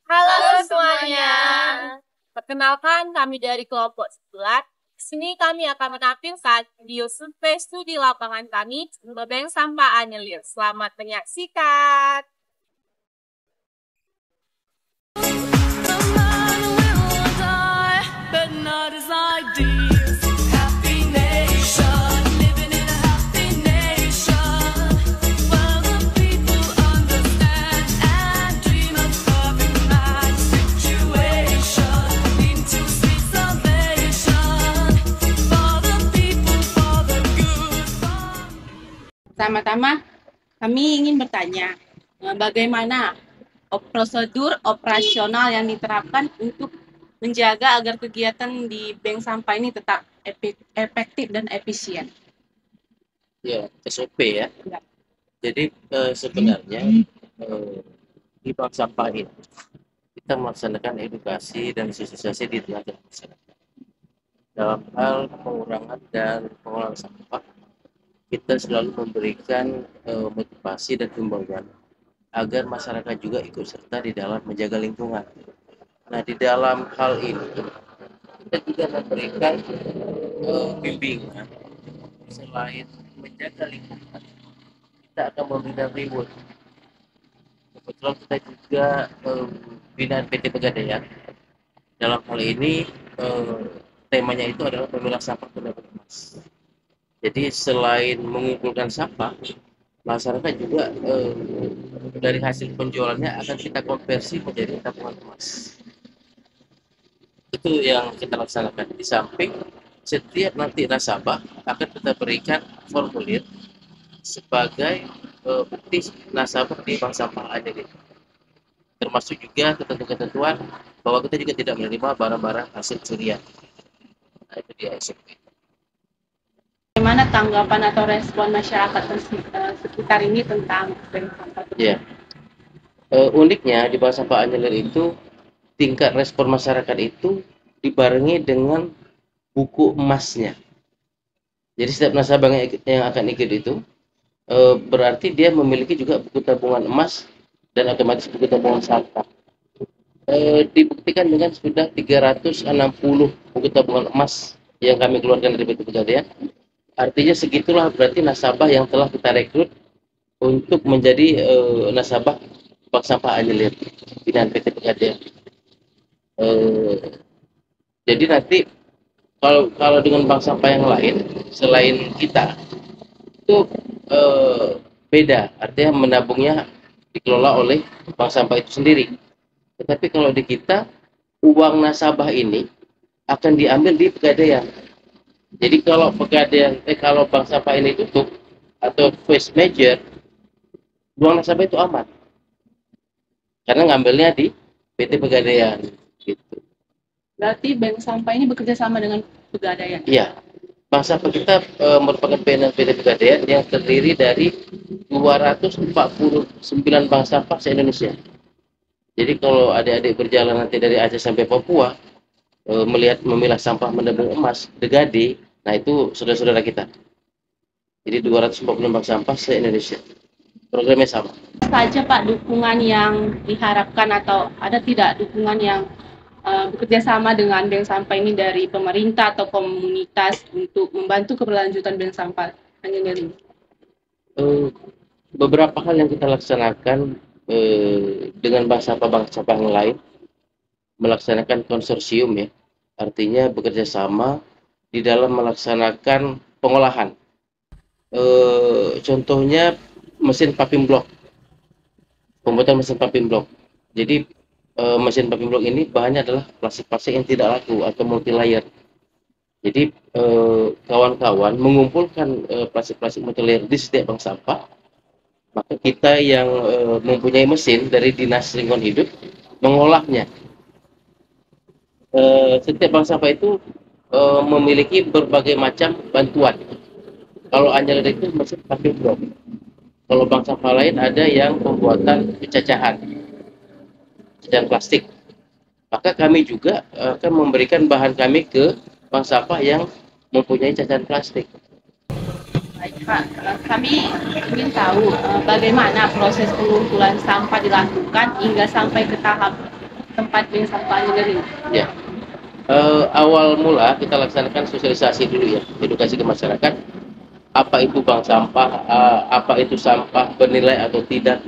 Halo semuanya. Perkenalkan kami dari kelompok 11. Di sini kami akan menampilkan video survei studi lapangan kami Bank Sampah Anyelir. Selamat menyaksikan. Pertama-tama, kami ingin bertanya, bagaimana prosedur operasional yang diterapkan untuk menjaga agar kegiatan di bank sampah ini tetap efektif dan efisien? Ya, SOP ya. Ya. Jadi sebenarnya di bank sampah ini kita melaksanakan edukasi dan sosialisasi di tengah masyarakat. Dalam hal pengurangan dan pengelolaan sampah, kita selalu memberikan motivasi dan himbauan agar masyarakat juga ikut serta di dalam menjaga lingkungan. Nah, di dalam hal ini kita juga memberikan bimbingan. Selain menjaga lingkungan, kita akan membina reward. Kebetulan kita juga binaan PT Pegadaian. Dalam hal ini temanya itu adalah pemilah sampah pendapat emas. Jadi selain mengumpulkan sampah, masyarakat juga dari hasil penjualannya akan kita konversi menjadi tabungan emas. Itu yang kita laksanakan. Di samping setiap nanti nasabah akan kita berikan formulir sebagai bukti nasabah di bank sampah Anyelir. Termasuk juga ketentuan bahwa kita juga tidak menerima barang-barang hasil curian. Nah, itu dia SOP. Bagaimana tanggapan atau respon masyarakat sekitar ini tentang bank sampah? Ya, uniknya di bank sampah Anyelir itu tingkat respon masyarakat itu dibarengi dengan buku emasnya. Jadi setiap nasabah yang akan ikut itu berarti dia memiliki juga buku tabungan emas dan otomatis buku tabungan sampah. Dibuktikan dengan sudah 360 buku tabungan emas yang kami keluarkan dari PT Pegadaian. Artinya segitulah berarti nasabah yang telah kita rekrut untuk menjadi nasabah bank sampah Anyelir binaan PT Pegadaian. Jadi nanti kalau dengan bank sampah yang lain selain kita itu beda, artinya menabungnya dikelola oleh bank sampah itu sendiri. Tetapi kalau di kita uang nasabah ini akan diambil di Pegadaian. Jadi kalau kalau bank sampah ini tutup atau force major, uang nasabah itu aman karena ngambilnya di PT Pegadaian. Gitu. Berarti bank sampah ini bekerja sama dengan Pegadaian? Iya, bank sampah kita merupakan binaan PT Pegadaian yang terdiri dari 249 bank sampah se-Indonesia. Jadi kalau adik-adik berjalan nanti dari Aceh sampai Papua, memilah sampah menabung emas, Degade, nah itu saudara-saudara kita. Jadi 240 bank sampah se-Indonesia. Programnya sama. Apa saja Pak dukungan yang diharapkan atau ada tidak dukungan yang bekerja sama dengan bank sampah ini dari pemerintah atau komunitas untuk membantu keberlanjutan bank sampah Anyelir ini? Beberapa hal yang kita laksanakan dengan bank sampah yang lain, melaksanakan konsorsium ya, artinya bekerja sama di dalam melaksanakan pengolahan. Contohnya mesin pumping block, pembuatan mesin pumping block. Jadi mesin pumping block ini bahannya adalah plastik-plastik yang tidak laku atau multi layer. Jadi kawan-kawan mengumpulkan plastik-plastik multi layer di setiap bank sampah. Maka kita yang mempunyai mesin dari Dinas Lingkungan Hidup mengolahnya. Setiap bank sampah itu memiliki berbagai macam bantuan. Kalau Anjelir itu masih pakai blok. Kalau bank sampah lain ada yang pembuatan pecacahan plastik. Maka kami juga akan memberikan bahan kami ke bank sampah yang mempunyai cacahan plastik. Baik Pak, kami ingin tahu bagaimana proses pengumpulan sampah dilakukan hingga sampai ke tahap tempat bank sampah Anjelir ini. Ya. Awal mula kita laksanakan sosialisasi dulu ya, edukasi ke masyarakat. Apa itu bank sampah, apa itu sampah bernilai atau tidak.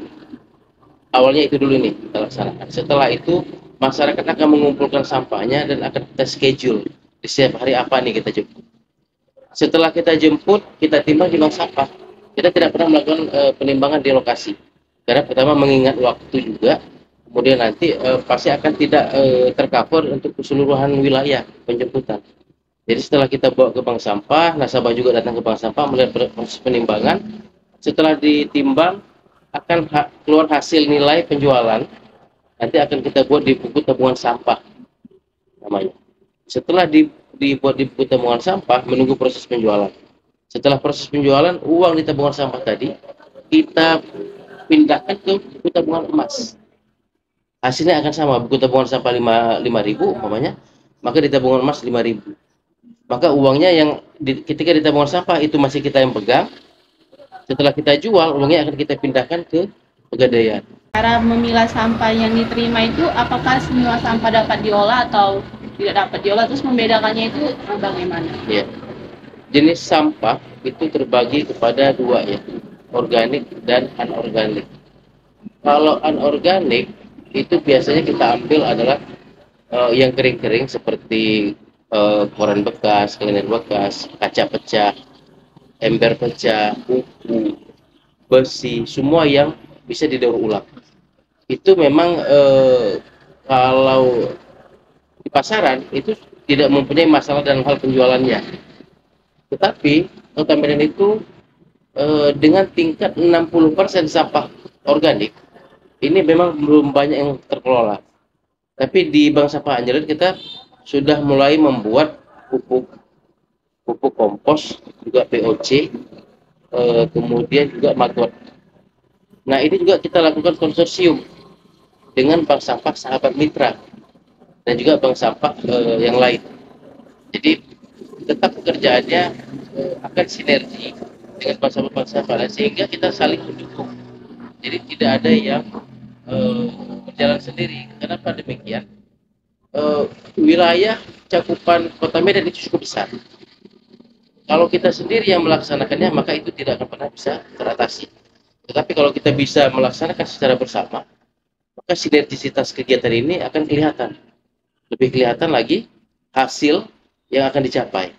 Awalnya itu dulu nih kita laksanakan. Setelah itu masyarakat akan mengumpulkan sampahnya dan akan kita schedule di setiap hari apa nih kita jemput. Setelah kita jemput, kita timbang di bank sampah. Kita tidak pernah melakukan penimbangan di lokasi. Karena pertama mengingat waktu juga, kemudian nanti pasti akan tidak tercover untuk keseluruhan wilayah penjemputan. Jadi setelah kita bawa ke bank sampah, nasabah juga datang ke bank sampah melihat proses penimbangan. Setelah ditimbang, akan keluar hasil nilai penjualan. Nanti akan kita buat di buku tabungan sampah namanya. Setelah dibuat di buku tabungan sampah, menunggu proses penjualan. Setelah proses penjualan, uang di tabungan sampah tadi kita pindahkan ke buku tabungan emas. Hasilnya akan sama, buku tabungan sampah 5.000 umpamanya, maka di tabungan emas 5.000. Maka uangnya yang ketika di tabungan sampah itu masih kita yang pegang. Setelah kita jual, uangnya akan kita pindahkan ke Pegadaian. Cara memilah sampah yang diterima itu apakah semua sampah dapat diolah atau tidak dapat diolah, terus membedakannya itu bagaimana? Ya. Jenis sampah itu terbagi kepada dua ya, organik dan anorganik. Kalau anorganik itu biasanya kita ambil adalah yang kering-kering seperti koran bekas, kalender bekas, kaca pecah, ember pecah, buku, besi, semua yang bisa didaur ulang. Itu memang kalau di pasaran itu tidak mempunyai masalah dalam hal penjualannya. Tetapi kontaminaan itu dengan tingkat 60% sampah organik ini memang belum banyak yang terkelola. Tapi di Bank Sampah Anjelir kita sudah mulai membuat pupuk kompos, juga POC, kemudian juga maggot. Nah ini juga kita lakukan konsorsium dengan bank sampah sahabat mitra dan juga bank sampah yang lain. Jadi tetap pekerjaannya akan sinergi dengan bank sampah lain sehingga kita saling mendukung. Jadi tidak ada yang berjalan sendiri. Kenapa demikian? Wilayah cakupan Kota Medan itu cukup besar. Kalau kita sendiri yang melaksanakannya, maka itu tidak akan pernah bisa teratasi. Tetapi kalau kita bisa melaksanakan secara bersama, maka sinergisitas kegiatan ini akan kelihatan. Lebih kelihatan lagi hasil yang akan dicapai.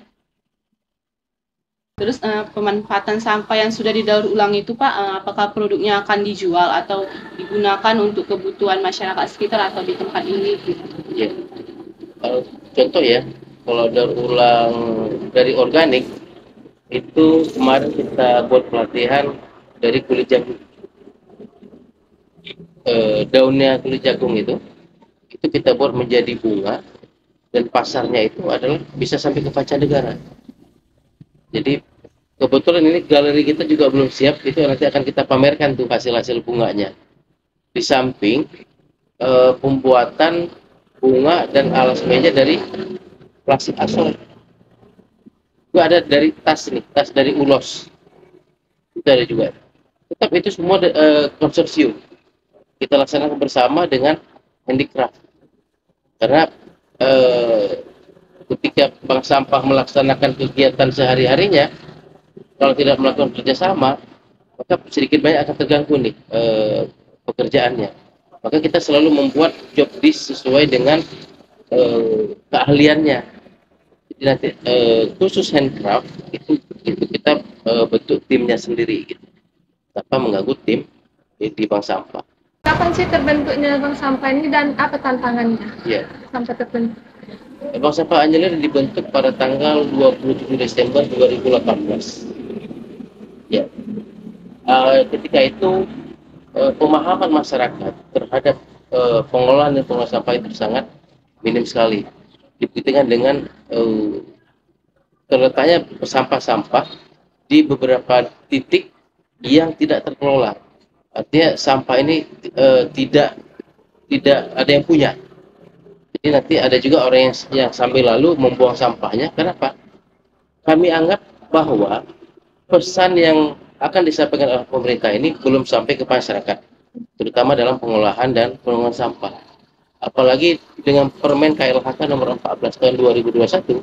Terus pemanfaatan sampah yang sudah didaur ulang itu Pak, apakah produknya akan dijual atau digunakan untuk kebutuhan masyarakat sekitar atau di tempat ini? Ya. Contoh ya, kalau daur ulang dari organik, itu kemarin kita buat pelatihan dari kulit jagung. Daunnya kulit jagung itu kita buat menjadi bunga dan pasarnya itu adalah bisa sampai ke mancanegara. Jadi kebetulan ini galeri kita juga belum siap, itu nanti akan kita pamerkan tuh hasil-hasil bunganya. Di samping pembuatan bunga dan alas meja dari plastik asol. Juga ada dari tas nih, tas dari ulos. Itu ada juga. Tetap itu semua konsorsium. Kita laksanakan bersama dengan handicraft. Karena ketika bank sampah melaksanakan kegiatan sehari-harinya, kalau tidak melakukan kerjasama, maka sedikit banyak akan terganggu nih pekerjaannya. Maka kita selalu membuat job list sesuai dengan keahliannya. Jadi nanti khusus handcraft itu kita bentuk timnya sendiri gitu, tanpa mengganggu tim di bank sampah. Kapan sih terbentuknya bank sampah ini dan apa tantangannya Ya. sampai terbentuk? Bank Sampah Anjelir dibentuk pada tanggal 27 Desember 2018. Ya. Ketika itu pemahaman masyarakat terhadap pengelolaan dan pengelolaan sampah itu sangat minim sekali. Dibuktikan dengan terletaknya sampah-sampah di beberapa titik yang tidak terkelola. Artinya sampah ini tidak ada yang punya. Jadi nanti ada juga orang yang sambil lalu membuang sampahnya. Kenapa? Kami anggap bahwa pesan yang akan disampaikan oleh pemerintah ini belum sampai ke masyarakat, terutama dalam pengolahan dan pengelolaan sampah. Apalagi dengan Permen KLHK nomor 14 tahun 2021,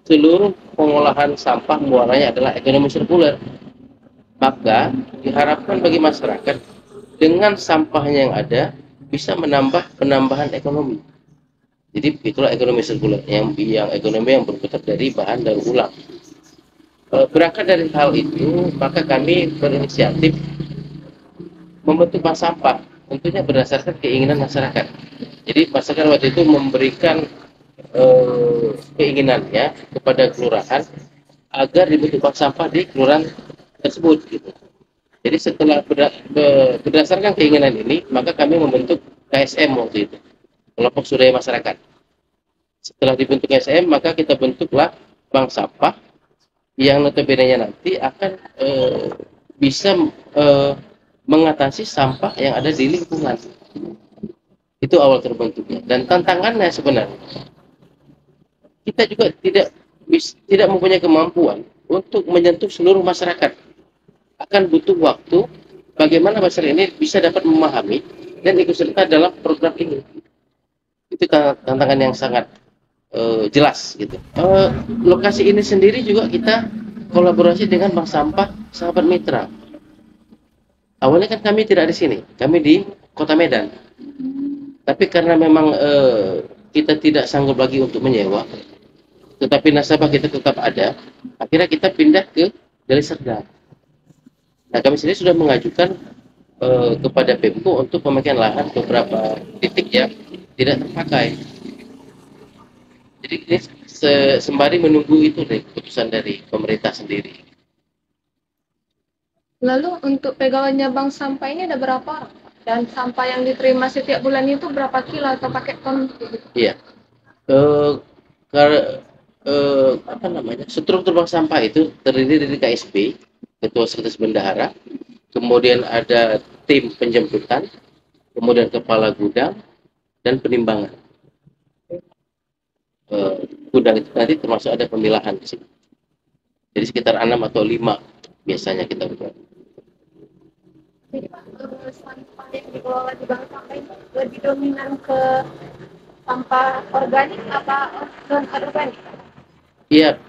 seluruh pengolahan sampah muaranya adalah ekonomi sirkuler. Maka diharapkan bagi masyarakat dengan sampahnya yang ada bisa menambah penambahan ekonomi. Jadi itulah ekonomi sirkuler yang ekonomi yang berputar dari bahan daur ulang. Berangkat dari hal itu, maka kami berinisiatif membentuk bank sampah, tentunya berdasarkan keinginan masyarakat. Jadi masyarakat waktu itu memberikan keinginannya kepada kelurahan agar dibentuk bank sampah di kelurahan tersebut. Gitu. Jadi setelah berdasarkan keinginan ini, maka kami membentuk KSM waktu itu, kelompok swadaya masyarakat. Setelah dibentuk KSM, maka kita bentuklah bank sampah yang notabene nanti akan bisa mengatasi sampah yang ada di lingkungan. Itu awal terbentuknya. Dan tantangannya sebenarnya kita juga tidak mempunyai kemampuan untuk menyentuh seluruh masyarakat. Akan butuh waktu bagaimana masyarakat ini bisa dapat memahami dan ikut serta dalam program ini. Itu tantangan yang sangat jelas gitu. Lokasi ini sendiri juga kita kolaborasi dengan bank sampah sahabat mitra. Awalnya kan kami tidak di sini, kami di Kota Medan. Tapi karena memang kita tidak sanggup lagi untuk menyewa, tetapi nasabah kita tetap ada, akhirnya kita pindah ke Deli Serdang. Nah, kami sendiri sudah mengajukan kepada Pemko untuk pemakaian lahan beberapa titik yang tidak terpakai. Jadi ini sembari menunggu itu deh keputusan dari pemerintah sendiri. Lalu untuk pegawainya bank sampah ini ada berapa orang? Dan sampah yang diterima setiap bulan itu berapa kilo atau pakai ton? Iya. Apa namanya? Struktur bank sampah itu terdiri dari KSB, Ketua Sekretaris Bendahara, kemudian ada tim penjemputan, kemudian kepala gudang dan penimbangan. Gudang itu nanti termasuk ada pemilahan di sini. Jadi sekitar 6 atau 5 biasanya kita buat. Jadi Pak, sampah yang dikelola di bank sampah ini lebih dominan ke sampah organik apa non-organik? Iya,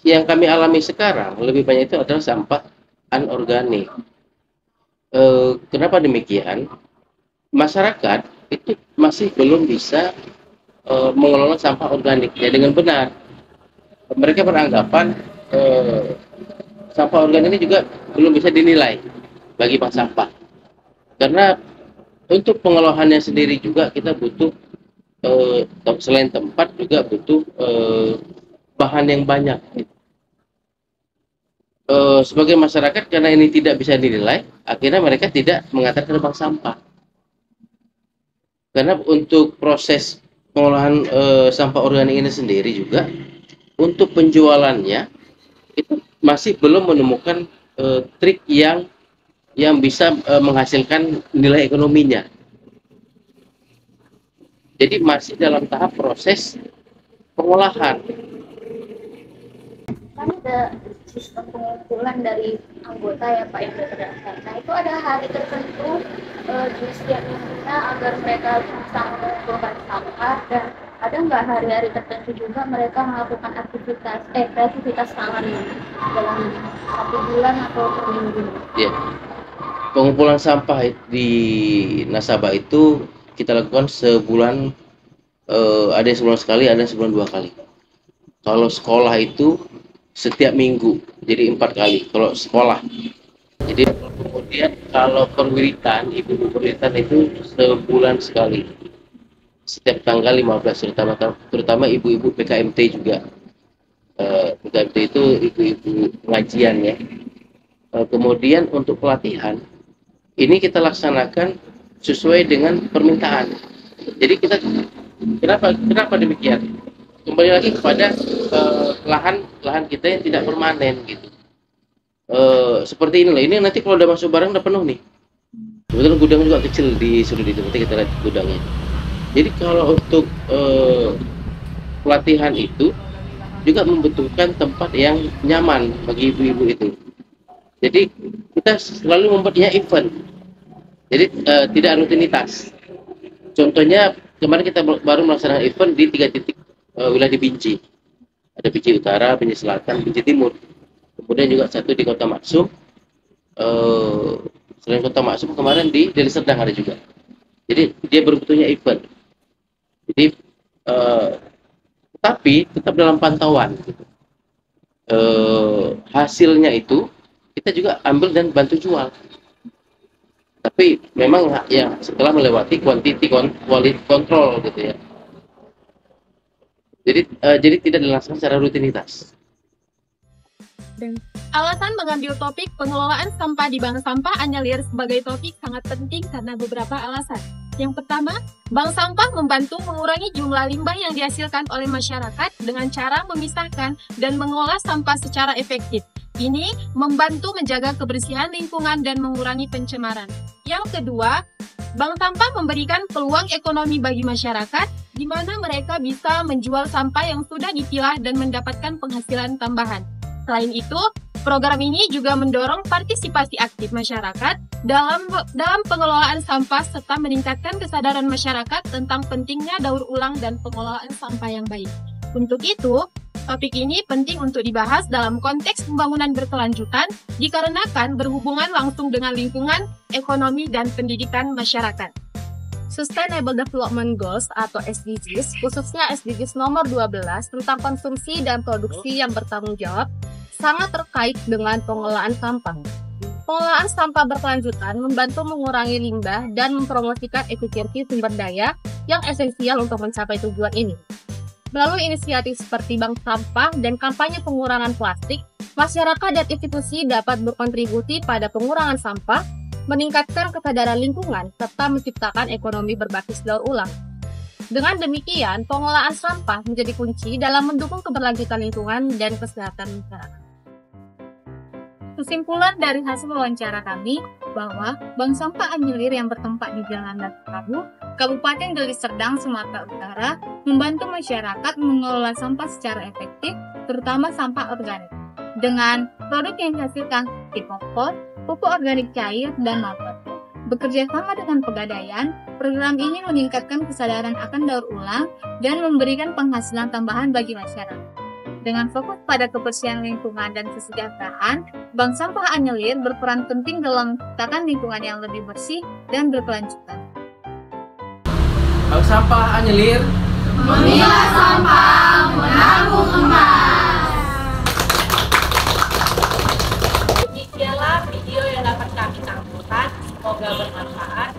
yang kami alami sekarang lebih banyak itu adalah sampah anorganik. Kenapa demikian? Masyarakat itu masih belum bisa mengelola sampah organiknya dengan benar. Mereka beranggapan sampah organik ini juga belum bisa dinilai bagi bank sampah. Karena untuk pengelolaannya sendiri juga kita butuh selain tempat juga butuh bahan yang banyak. Sebagai masyarakat karena ini tidak bisa dinilai, akhirnya mereka tidak mengantarkan bank sampah. Karena untuk proses pengolahan sampah organik ini sendiri juga untuk penjualannya itu masih belum menemukan trik yang bisa menghasilkan nilai ekonominya. Jadi masih dalam tahap proses pengolahan. Kan ada sistem pengumpulan dari anggota ya Pak yang terdaftar. Nah itu ada hari tertentu di setiap minggunya agar mereka bisa mengumpulkan sampah, dan ada nggak hari-hari tertentu juga mereka melakukan kreativitas tangan dalam 1 bulan atau per minggu? Ya. Pengumpulan sampah di nasabah itu kita lakukan sebulan, ada yang sebulan sekali, ada yang sebulan 2 kali. Kalau sekolah itu setiap minggu, jadi 4 kali kalau sekolah. Jadi kemudian kalau perwiritan, ibu perwiritan itu sebulan sekali, setiap tanggal 15, terutama ibu-ibu PKMT juga. PKMT itu ibu-ibu pengajian ya. Kemudian untuk pelatihan ini kita laksanakan sesuai dengan permintaan. Jadi kita kenapa demikian? Kembali lagi kepada lahan kita yang tidak permanen gitu. Seperti inilah. Ini nanti kalau udah masuk barang udah penuh nih. Kebetulan gudang juga kecil di Sudut itu. Nanti kita lihat gudangnya. Jadi kalau untuk pelatihan itu juga membutuhkan tempat yang nyaman bagi ibu-ibu itu. Jadi kita selalu membuatnya event. Jadi tidak rutinitas. Contohnya kemarin kita baru melaksanakan event di 3 titik wilayah di Binjai. Ada Binjai Utara, Binjai Selatan, Binjai Timur. Kemudian juga satu di Kota Maksum. Selain Kota Maksum kemarin di Deli Serdang ada juga. Jadi dia berbentuknya event. Jadi tapi tetap dalam pantauan. Gitu. Hasilnya itu kita juga ambil dan bantu jual. Tapi memang ya setelah melewati quality control gitu ya. Jadi tidak dilaksanakan secara rutinitas. Alasan mengambil topik pengelolaan sampah di bank sampah Anyelir sebagai topik sangat penting karena beberapa alasan. Yang pertama, bank sampah membantu mengurangi jumlah limbah yang dihasilkan oleh masyarakat dengan cara memisahkan dan mengolah sampah secara efektif. Ini membantu menjaga kebersihan lingkungan dan mengurangi pencemaran. Yang kedua, bank sampah memberikan peluang ekonomi bagi masyarakat, di mana mereka bisa menjual sampah yang sudah dipilah dan mendapatkan penghasilan tambahan. Selain itu, program ini juga mendorong partisipasi aktif masyarakat dalam pengelolaan sampah serta meningkatkan kesadaran masyarakat tentang pentingnya daur ulang dan pengelolaan sampah yang baik. Untuk itu, topik ini penting untuk dibahas dalam konteks pembangunan berkelanjutan dikarenakan berhubungan langsung dengan lingkungan, ekonomi, dan pendidikan masyarakat. Sustainable Development Goals atau SDGs, khususnya SDGs nomor 12 tentang konsumsi dan produksi yang bertanggung jawab, sangat terkait dengan pengelolaan sampah. Pengelolaan sampah berkelanjutan membantu mengurangi limbah dan mempromosikan efisiensi sumber daya yang esensial untuk mencapai tujuan ini. Melalui inisiatif seperti bank sampah dan kampanye pengurangan plastik, masyarakat dan institusi dapat berkontribusi pada pengurangan sampah, meningkatkan kesadaran lingkungan, serta menciptakan ekonomi berbasis daur ulang. Dengan demikian, pengelolaan sampah menjadi kunci dalam mendukung keberlanjutan lingkungan dan kesehatan masyarakat. Kesimpulan dari hasil wawancara kami bahwa Bank Sampah Anyelir yang bertempat di Jalan Datuk, Kabupaten Deli Serdang, Sumatera Utara, membantu masyarakat mengelola sampah secara efektif, terutama sampah organik. Dengan produk yang dihasilkan seperti kompos, pupuk organik cair, dan martabak. Bekerja sama dengan Pegadaian, program ini meningkatkan kesadaran akan daur ulang dan memberikan penghasilan tambahan bagi masyarakat. Dengan fokus pada kebersihan lingkungan dan kesejahteraan, Bank Sampah Anyelir berperan penting dalam menciptakan lingkungan yang lebih bersih dan berkelanjutan. Bank Sampah Anyelir Memilah sampah, menabung emas. Demikianlah video yang dapat kami tampilkan. Semoga bermanfaat.